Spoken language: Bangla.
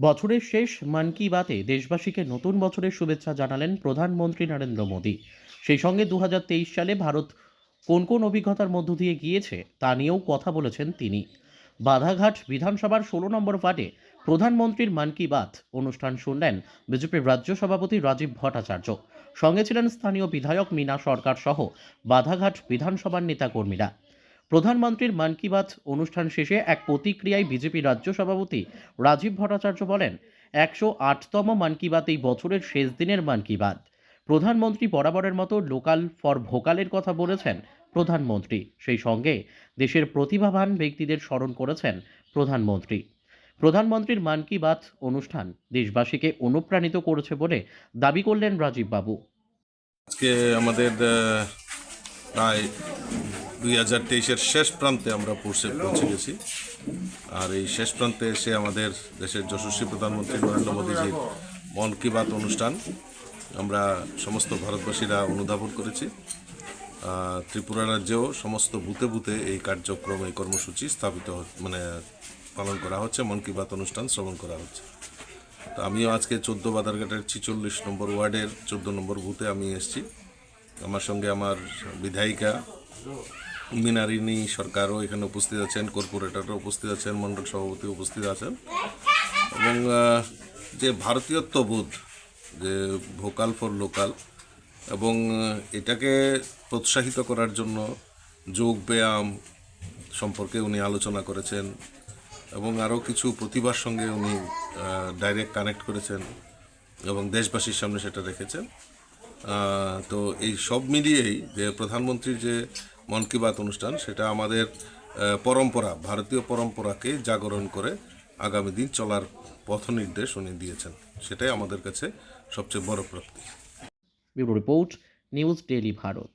বছরের শেষ মন কি বাতে দেশবাসীকে নতুন বছরের শুভেচ্ছা জানালেন প্রধানমন্ত্রী নরেন্দ্র মোদী। সেই সঙ্গে 2023 সালে ভারত কোন কোন অভিজ্ঞতার মধ্য দিয়ে গিয়েছে তা নিয়েও কথা বলেছেন তিনি। বাধাঘাট বিধানসভার 16 নম্বর ওয়ার্ডে প্রধানমন্ত্রীর মন কি বাত অনুষ্ঠান শুনলেন বিজেপির রাজ্য সভাপতি রাজীব ভট্টাচার্য। সঙ্গে ছিলেন স্থানীয় বিধায়ক মীনা সরকার সহ বাধাঘাট বিধানসভার নেতাকর্মীরা। প্রধানমন্ত্রীর মন কি বাত অনুষ্ঠান শেষে এক প্রতিক্রিয়ায় বিজেপি রাজ্য সভাপতি রাজীব ভট্টাচার্য বলেন, 108তম মন কি বাত এই বছরের শেষ দিনের মন কি বাত। প্রধানমন্ত্রী বরাবরের মতো লোকাল ফর ভোকালের কথা বলেছেন প্রধানমন্ত্রী। সেই সঙ্গে দেশের প্রতিভাবান ব্যক্তিদের স্মরণ করেছেন প্রধানমন্ত্রী। প্রধানমন্ত্রীর মন কি বাত অনুষ্ঠান দেশবাসীকে অনুপ্রাণিত করেছে বলে দাবি করলেন রাজীব বাবু। আজকে আমাদের প্রায় 2023-এর শেষ প্রান্তে আমরা পৌঁছে গেছি। আর এই শেষ প্রান্তে এসে আমাদের দেশের যশস্বী প্রধানমন্ত্রী নরেন্দ্র মোদীজির মন কি বাত অনুষ্ঠান আমরা সমস্ত ভারতবাসীরা অনুধাবন করেছি। ত্রিপুরা রাজ্যেও সমস্ত বুথে বুথে এই কার্যক্রম, এই কর্মসূচি স্থাপিত পালন করা হচ্ছে, মন কি বাত অনুষ্ঠান শ্রবণ করা হচ্ছে। তো আমিও আজকে 14 বাদারঘাটের 46 নম্বর ওয়ার্ডের 14 নম্বর বুথে আমি এসেছি। আমার সঙ্গে আমার বিধায়িকা মীনারিনী সরকারও এখানে উপস্থিত আছেন, কর্পোরেটরও উপস্থিত আছেন, মণ্ডল সভাপতি উপস্থিত আছেন। এবং যে ভারতীয়ত্ববোধ, যে ভোকাল ফর লোকাল, এবং এটাকে প্রোৎসাহিত করার জন্য যোগ ব্যায়াম সম্পর্কে উনি আলোচনা করেছেন এবং আরও কিছু প্রতিভার সঙ্গে উনি ডাইরেক্ট কানেক্ট করেছেন এবং দেশবাসীর সামনে সেটা রেখেছেন। তো এই সব মিলিয়েই যে প্রধানমন্ত্রীর যে মন কি বাত অনুষ্ঠান, সেটা আমাদের পরম্পরা, ভারতীয় পরম্পরাকে জাগরণ করে আগামী দিন চলার পথ নির্দেশ উনি দিয়েছেন। সেটাই আমাদের কাছে সবচেয়ে বড় প্রাপ্তি। Bureau report, news daily Bharat.